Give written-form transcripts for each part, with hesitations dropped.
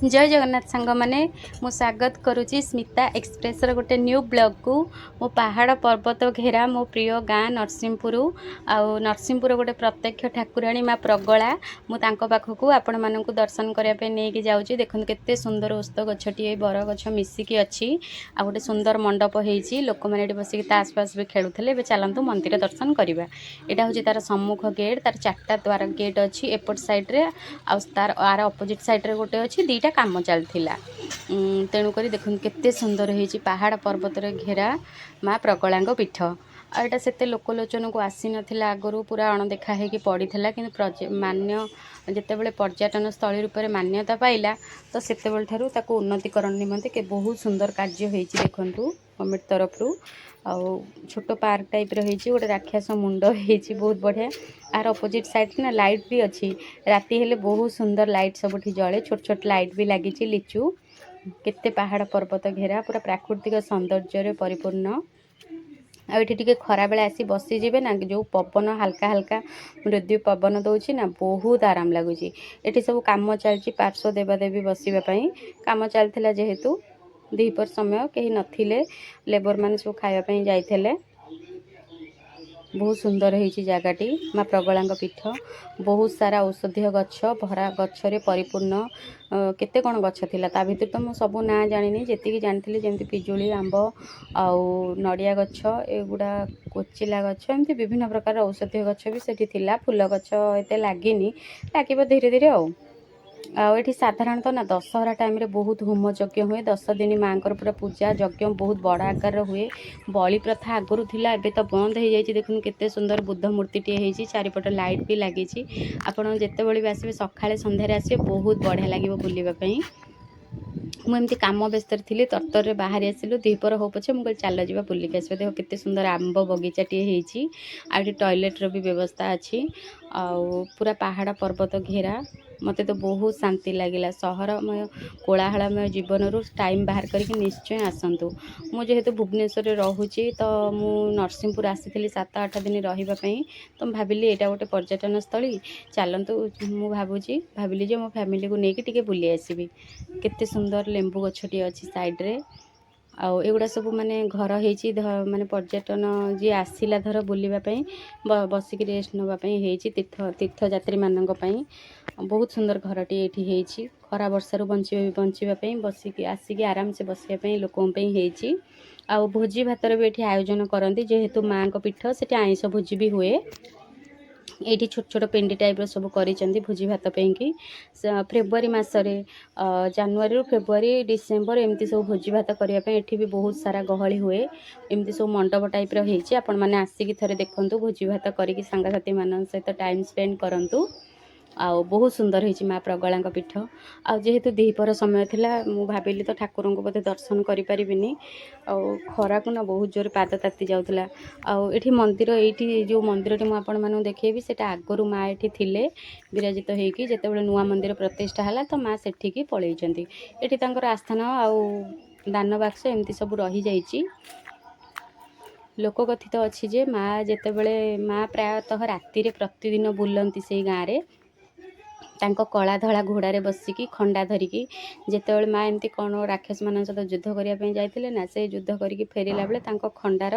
जय जगन्नाथ सांग मैंने मु स्वागत करुच्ची स्मिता एक्सप्रेस गोटे न्यू ब्लॉग को मो पहाड़ पर्वत घेरा मो प्रिय गाँ नरसिंहपुर आउ नरसिंहपुर गोटे प्रत्यक्ष ठाकुराणी माँ प्रगला मुझे पाखक आपण मानक दर्शन करने नहीं जाऊँगी देखो केते सुंदर ओस्त गछटी बर गछ मिसिकी अच्छी आ गोटे सुंदर मंडप होती लोक मैंने बसिक ताश पास भी खेलुले चलतु मंदिर दर्शन करवा यहाँ हूँ तार सम्मुख गेट तार चार्टा द्वार गेट अच्छी एपट सैड्रे आर आर अपोजिट सैड्रे गोटे अच्छी दीटा काम चलता तेणुक देखते केते सुंदर होती पहाड़ पर्वत घेरा माँ प्रगला पीठ आटा से लोकलोचन को आसी नाला आगु पूरा अणदेखा हो पड़ा कि मान्य जितेबाला पर्यटन स्थली रूप में मान्यता पाइला तो से उन्नतिकरण निमंते के बहुत सुंदर कार्य होती देखु गवर्नमेंट तरफ आउ छोट पार्क टाइप रही गोटे राक्षस मुंड होती बहुत बढ़िया आर अपोजिट साइड ना लाइट भी अच्छी राति हेले बहुत सुंदर लाइट सबुठी जले छोट छोट लाइट भी लगी लिचु केते पहाड़ पर्वत घेरा पूरा प्राकृतिक सौंदर्य परिपूर्ण आठे खरा बेले आसी बसीजे ना जो पवन हल्का हल्का मृदु पवन दौर ना बहुत आराम लगुच ये सब कम चलती पार्श्व देवादेवी बसवाई कम चलता जेहेतु दीपर समय कहीं नथिले लेबर मान सब खावाई जाइए बहुत सुंदर होती जगटी माँ प्रगला पीठ बहुत सारा औषधीय गछ भरा गच्छरे परिपूर्ण केते कौन गछ थिला ता भितर तो मु सब ना जानी जी जानी जमी पिजुली आंब आउ नड़िया गछ एगुड़ा कोचिला गछ एमती विभिन्न प्रकार औषधीय गछ भी सेठी थिला फूल गछ एते लागिनी लागिबो धीरे धीरे आठी साधारणतः ना दशहरा टाइम रे बहुत होम यज्ञ हुए 10 दिन माँ पूरा पूजा यज्ञ बहुत बड़ आकार हुए बलि प्रथा आगुरी थिला एबे तो बंद हो जाइए देखुन केते सुंदर बुद्ध मूर्ति टे होती चारिपट लाइट भी लगी आपड़ जितेबाला भी आसवे सकाଳେ संध्यारे आसवे बहुत बढ़िया लगे बुलवाई मुझे कम व्यस्त थी तरतर बाहरी आसिलु दीपर हो पछे मुझे चल जा बुलिक आस देख केते सुंदर आंब बगीचाटे होती टॉयलेट रो भी व्यवस्था अच्छी आउ पूरा पहाड़ पर्वत घेरा मते तो बहुत शांति लगिला सहरमय कोलाहलमय जीवन रू टाइम बाहर करके निश्चय आसतु मु जेहेतु भुवनेश्वर रोचे तो मु नरसिंहपुर आसी 7-8 दिन रही तो भाविली यहाँ गोटे पर्यटन स्थली चलतु मु भाविली जे मो फैमिली को लेकिन टिके बुली आसबि केते सुंदर लेंबू गछटी अच्छी साइड्रे आउ एगुड़ा सब माने घर होती माने पर्यटन जी आसला धर बुलवाई बसिक रेस्ट नापी तीर्थयात्री मानक बहुत सुंदर घरटी ये खरा वर्षारू बचापी बसिक आसिक आराम से बसापी लोकों आउ भोजी भातर भी ये आयोजन करती जेहेतु माँ पीठ से आइंष भोजी भी हुए ये छोट छोट पेंडी टाइप सब कर भोजी भात कि फेब्रुआरी मसरे जनवरी फेब्रुआरी डिसेम्बर एमती सब भोजी भात करने ये भी बहुत सारा गहली हुए एमती सब मंडप टाइप रही आपण मैंने आसिक थे देखूँ भोजी भात करके सांगसाथी मान सहित टाइम स्पेंड करूँ आउ बहुत सुंदर होती माँ प्रगला पीठ जेहेतु दीपर समय थिला मु भाविली तो ठाकुर को बोधे दर्शन करें खरा को ना बहुत जोर पाद ताती जाऊला आठी मंदिर ये जो मंदिर मुझे देखेबी से आगुरी माँ ये थिले विराजित होगी जितेबाला नुआ मंदिर प्रतिष्ठा है तो माँ सेठिकी पलैंती ये आस्थान आउ दान बाक्स एमती सब रही जाइए लोककथित अच्छी जे माँ जितेबाला माँ प्रायतः राति प्रतिदिन बुलती से गाँव में तांको कला धला घोड़े बसिकी खंडा धरिकी जितेबाला माँ एमती कौन राक्षस मान सहित युद्ध करने जाते ना से युद्ध करके फेरला बेले खंडार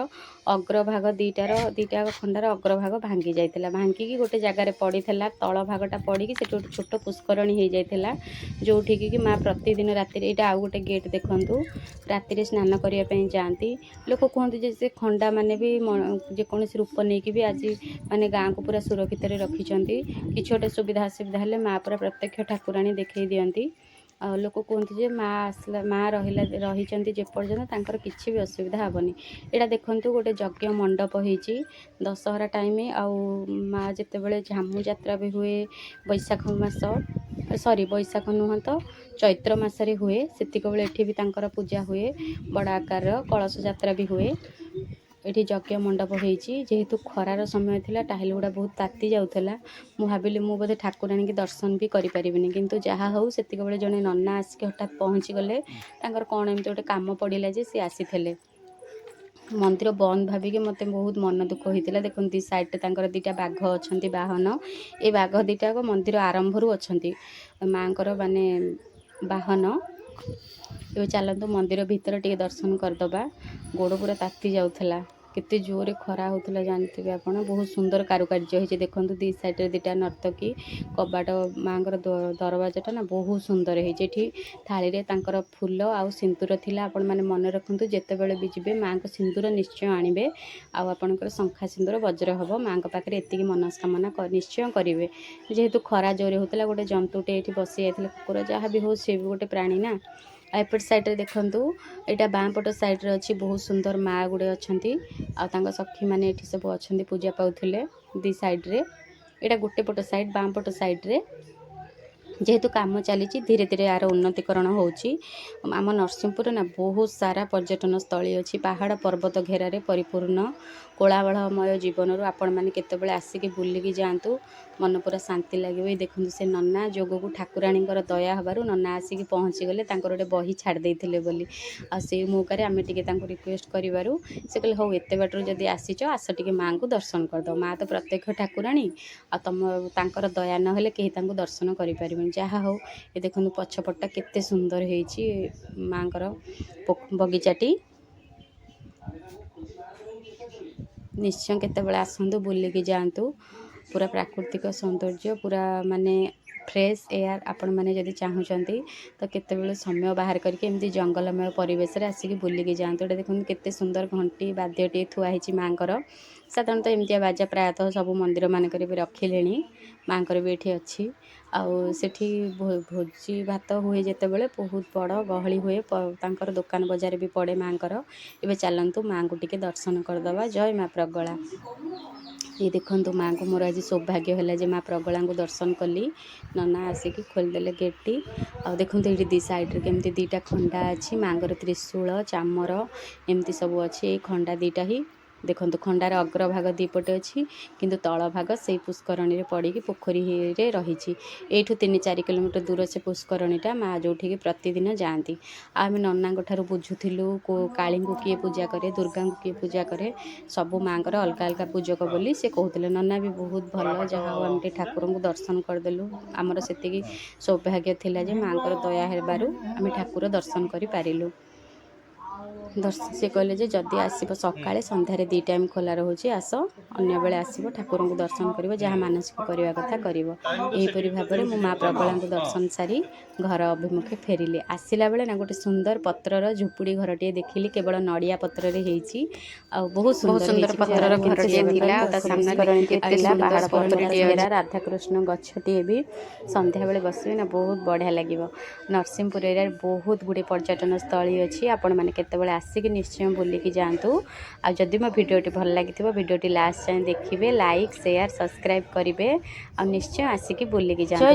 अग्रभाग दीटा खंडार अग्रभाग भांगी जाता भांगिकी गोटे जगार पड़ी तल भागटा पड़ी से गोटे छोट पुष्करणी हो जाता जो कि माँ प्रतिदिन राति यहाँ आउ गोटे गेट देखूँ राति स्नान करने जाती लोक कहते से खंडा माने भी जेकोसी रूप नहीं भी आज माने गाँ को पूरा सुरक्षित रखिंट कि गोटे सुविधा असुविधा हेल्ले माँ पूरा प्रत्यक्ष ठाकुराणी देखई दियंती लोक कहते माँ आसला माँ रही जेपर्यंत तांकर किसी भी असुविधा हेनी यहाँ देखूँ गोटे यज्ञ मंडप होती दशहरा टाइम आउ माँ जितेबाला झामू यात्रा भी हुए बैशाख मास सॉरी बैशाख नुह तो चैत्र मसरे हुए सेतिक बेले एठी भी तांकर पूजा हुए बड़ आकार कलश यात्रा भी हुए ये यज्ञ मंडप होती जेहेतु खरार समय थिला टाइल गुड़ा बहुत ताती जाऊला मु भाविली मु बोधे ठाकुराणी की दर्शन भी करें किंतु जहाँ हूँ से जड़े नना आसिक हठात पहुँची गले कौन एमती गोटे कम पड़ा जे सी आसी मंदिर बंद भाविकी मत बहुत मन दुख होता देखो सैड्रे दीटा बाघ अच्छा बाहन ये बाघ दीटा मंदिर आरंभ अच्छा माँ माने ବାହନ। ଏବେ ଚାଲନ୍ତୁ ମନ୍ଦିର ଭିତରେ ଟିକେ ଦର୍ଶନ କରିଦେବା। ଗୋଡ଼ ପୁରା ତାତି ଯାଉଥିଲା, କେତେ ଜୋରରେ ଖରା ହେଉଥିଲା ଜାଣିଥିବେ ଆପଣ। ବହୁତ ସୁନ୍ଦର କାରୁକାର୍ଯ୍ୟ ହେଇଛି ଦେଖନ୍ତୁ, ଦୁଇ ସାଇଡ଼୍ରେ ଦୁଇଟା ନର୍ତ୍ତକୀ। କବାଟ ମାଆଙ୍କର ଦରବାଜାଟା ନା ବହୁତ ସୁନ୍ଦର ହେଇଛି। ଏଠି ଥାଳିରେ ତାଙ୍କର ଫୁଲ ଆଉ ସିନ୍ଦୁର ଥିଲା। ଆପଣମାନେ ମନେ ରଖନ୍ତୁ, ଯେତେବେଳେ ବି ଯିବେ ମାଆଙ୍କ ସିନ୍ଦୁର ନିଶ୍ଚୟ ଆଣିବେ। ଆଉ ଆପଣଙ୍କର ଶଙ୍ଖା ସିନ୍ଦୁର ବଜ୍ର ହେବ। ମାଆଙ୍କ ପାଖରେ ଏତିକି ମନସ୍କାମନା ନିଶ୍ଚୟ କରିବେ। ଯେହେତୁ ଖରା ଜୋରେ ହେଉଥିଲା, ଗୋଟେ ଜନ୍ତୁଟେ ଏଠି ବସି ଯାଇଥିଲେ, କୁକୁର ଯାହା ବି ହେଉ, ସେ ବି ଗୋଟେ ପ୍ରାଣୀ ନା। ଆଉ ଏପଟ ସାଇଡ଼୍ରେ ଦେଖନ୍ତୁ, ଏଇଟା ବାଁ ପଟ ସାଇଡ଼୍ରେ ଅଛି। ବହୁତ ସୁନ୍ଦର ମା ଗୁଡ଼େ ଅଛନ୍ତି, ଆଉ ତାଙ୍କ ସଖୀମାନେ ଏଠି ସବୁ ଅଛନ୍ତି, ପୂଜା ପାଉଥିଲେ ଦୁଇ ସାଇଡ଼୍ରେ। ଏଇଟା ଗୋଟେ ପଟ ସାଇଡ଼୍, ବାଁ ପଟ ସାଇଡ଼୍ରେ ଯେହେତୁ କାମ ଚାଲିଛି, ଧୀରେ ଧୀରେ ଏହାର ଉନ୍ନତିକରଣ ହେଉଛି। ଆମ ନରସିଂହପୁରରେ ନା ବହୁତ ସାରା ପର୍ଯ୍ୟଟନ ସ୍ଥଳୀ ଅଛି, ପାହାଡ଼ ପର୍ବତ ଘେରାରେ ପରିପୂର୍ଣ୍ଣ। କୋଳାହଳମୟ ଜୀବନରୁ ଆପଣମାନେ କେତେବେଳେ ଆସିକି ବୁଲିକି ଯାଆନ୍ତୁ, ମନ ପୁରା ଶାନ୍ତି ଲାଗିବ। ଏଇ ଦେଖନ୍ତୁ, ସେ ନନା ଯୋଗକୁ ଠାକୁରାଣୀଙ୍କର ଦୟା ହେବାରୁ ନନା ଆସିକି ପହଞ୍ଚିଗଲେ, ତାଙ୍କର ଗୋଟେ ବହି ଛାଡ଼ି ଦେଇଥିଲେ ବୋଲି। ଆଉ ସେଇ ମୌକାରେ ଆମେ ଟିକେ ତାଙ୍କୁ ରିକ୍ୱେଷ୍ଟ କରିବାରୁ ସେ କହିଲେ, ହଉ ଏତେ ବାଟରୁ ଯଦି ଆସିଛ, ଆସ ଟିକେ ମାଆଙ୍କୁ ଦର୍ଶନ କରିଦେବ। ମାଆ ତ ପ୍ରତ୍ୟକ୍ଷ ଠାକୁରାଣୀ, ଆଉ ତାଙ୍କର ଦୟା ନହେଲେ କେହି ତାଙ୍କୁ ଦର୍ଶନ କରିପାରିବେନି। ଯାହା ହଉ, ଏ ଦେଖନ୍ତୁ ପଛପଟଟା କେତେ ସୁନ୍ଦର ହେଇଛି ମାଆଙ୍କର ବଗିଚାଟି। ନିଶ୍ଚୟ କେତେବେଳେ ଆସନ୍ତୁ, ବୁଲିକି ଯାଆନ୍ତୁ। ପୁରା ପ୍ରାକୃତିକ ସୌନ୍ଦର୍ଯ୍ୟ, ପୁରା ମାନେ ଫ୍ରେଶ୍ ଏୟାର। ଆପଣମାନେ ଯଦି ଚାହୁଁଛନ୍ତି ତ କେତେବେଳେ ସମୟ ବାହାର କରିକି ଏମିତି ଜଙ୍ଗଲମୟ ପରିବେଶରେ ଆସିକି ବୁଲିକି ଯାଆନ୍ତୁ। ଏଇଟା ଦେଖନ୍ତୁ କେତେ ସୁନ୍ଦର ଘଣ୍ଟି ବାଦ୍ୟଟିଏ ଥୁଆ ହେଇଛି ମାଆଙ୍କର। ସାଧାରଣତଃ ଏମିତିଆ ବାଜା ପ୍ରାୟତଃ ସବୁ ମନ୍ଦିରମାନଙ୍କରେ ବି ରଖିଲେଣି, ମାଆଙ୍କର ବି ଏଠି ଅଛି। ଆଉ ସେଠି ଭୋଜି ଭାତ ହୁଏ ଯେତେବେଳେ, ବହୁତ ବଡ଼ ଗହଳି ହୁଏ। ତାଙ୍କର ଦୋକାନ ବଜାର ବି ପଡ଼େ ମାଆଙ୍କର। ଏବେ ଚାଲନ୍ତୁ ମାଆଙ୍କୁ ଟିକେ ଦର୍ଶନ କରିଦେବା। ଜୟ ମା ପ୍ରଗଳା। ଇଏ ଦେଖନ୍ତୁ, ମାଆଙ୍କୁ ମୋର ଆଜି ସୌଭାଗ୍ୟ ହେଲା ଯେ ମା ପ୍ରଗଳାଙ୍କୁ ଦର୍ଶନ କଲି। ନନା ଆସିକି ଖୋଲିଦେଲେ ଗେଟ୍ଟି। ଆଉ ଦେଖନ୍ତୁ, ଏଇଠି ଦୁଇ ସାଇଡ଼୍ରେ କେମିତି ଦୁଇଟା ଖଣ୍ଡା ଅଛି। ମାଆଙ୍କର ତ୍ରିଶୂଳ, ଚାମର ଏମିତି ସବୁ ଅଛି। ଏଇ ଖଣ୍ଡା ଦୁଇଟା ହିଁ ଦେଖନ୍ତୁ, ଖଣ୍ଡାର ଅଗ୍ରଭାଗ ଦୁଇପଟେ ଅଛି, କିନ୍ତୁ ତଳ ଭାଗ ସେଇ ପୁଷ୍କରଣୀରେ ପଡ଼ିକି ପୋଖରୀରେ ରହିଛି। ଏଇଠୁ 3-4 କିଲୋମିଟର ଦୂର ସେ ପୁଷ୍କରଣୀଟା, ମାଆ ଯେଉଁଠିକି ପ୍ରତିଦିନ ଯାଆନ୍ତି। ଆଉ ଆମେ ନନାଙ୍କ ଠାରୁ ବୁଝୁଥିଲୁ, କାଳୀଙ୍କୁ କିଏ ପୂଜା କରେ, ଦୁର୍ଗାଙ୍କୁ କିଏ ପୂଜା କରେ, ସବୁ ମାଆଙ୍କର ଅଲଗା ଅଲଗା ପୂଜକ ବୋଲି ସେ କହୁଥିଲେ। ନନା ବି ବହୁତ ଭଲ, ଯାହା ହଉ ଆମେ ଟିକେ ଠାକୁରଙ୍କୁ ଦର୍ଶନ କରିଦେଲୁ। ଆମର ସେତିକି ସୌଭାଗ୍ୟ ଥିଲା ଯେ ମାଆଙ୍କର ଦୟା ହେବାରୁ ଆମେ ଠାକୁର ଦର୍ଶନ କରିପାରିଲୁ। ସେ କହିଲେ ଯେ ଯଦି ଆସିବ ସକାଳେ ସନ୍ଧ୍ୟାରେ 2 ଟାଇମ୍ ଖୋଲା ରହୁଛି, ଆସ, ଅନ୍ୟବେଳେ ଆସିବ, ଠାକୁରଙ୍କୁ ଦର୍ଶନ କରିବ, ଯାହା ମାନସିକ କରିବା କଥା କରିବ। ଏହିପରି ଭାବରେ ମୁଁ ମା ପ୍ରଗଳାଙ୍କୁ ଦର୍ଶନ ସାରି ଘର ଅଭିମୁଖେ ଫେରିଲି। ଆସିଲା ବେଳେ ନା ଗୋଟେ ସୁନ୍ଦର ପତ୍ରର ଝୁପୁଡ଼ି ଘରଟିଏ ଦେଖିଲି, କେବଳ ନଡ଼ିଆ ପତ୍ରରେ ହେଇଛି, ଆଉ ବହୁତ ସୁନ୍ଦର ପତ୍ରର ଘରଟିଏ ଥିଲା। ଆଉ ତା ସାମ୍ନାରେ ଏତେ ସୁନ୍ଦର ପର୍ବତଟିଏ, ରାଧାକୃଷ୍ଣ ଗଛଟିଏ ବି। ସନ୍ଧ୍ୟାବେଳେ ବସିବେ ନା ବହୁତ ବଢ଼ିଆ ଲାଗିବ। ନରସିଂହପୁର ଏରିଆରେ ବହୁତ ଗୁଡ଼ିଏ ପର୍ଯ୍ୟଟନ ସ୍ଥଳୀ ଅଛି, ଆପଣମାନେ କେତେବେଳେ ଆସିକି ନିଶ୍ଚୟ ବୁଲିକି ଯାଆନ୍ତୁ। ଆଉ ଯଦି ମୋ ଭିଡ଼ିଓଟି ଭଲ ଲାଗିଥିବ, ଭିଡ଼ିଓଟି ଲାଷ୍ଟ ଯାଏଁ ଦେଖିବେ, ଲାଇକ୍, ସେୟାର, ସବସ୍କ୍ରାଇବ୍ କରିବେ, ଆଉ ନିଶ୍ଚୟ ଆସିକି ବୁଲିକି ଯାଆନ୍ତୁ।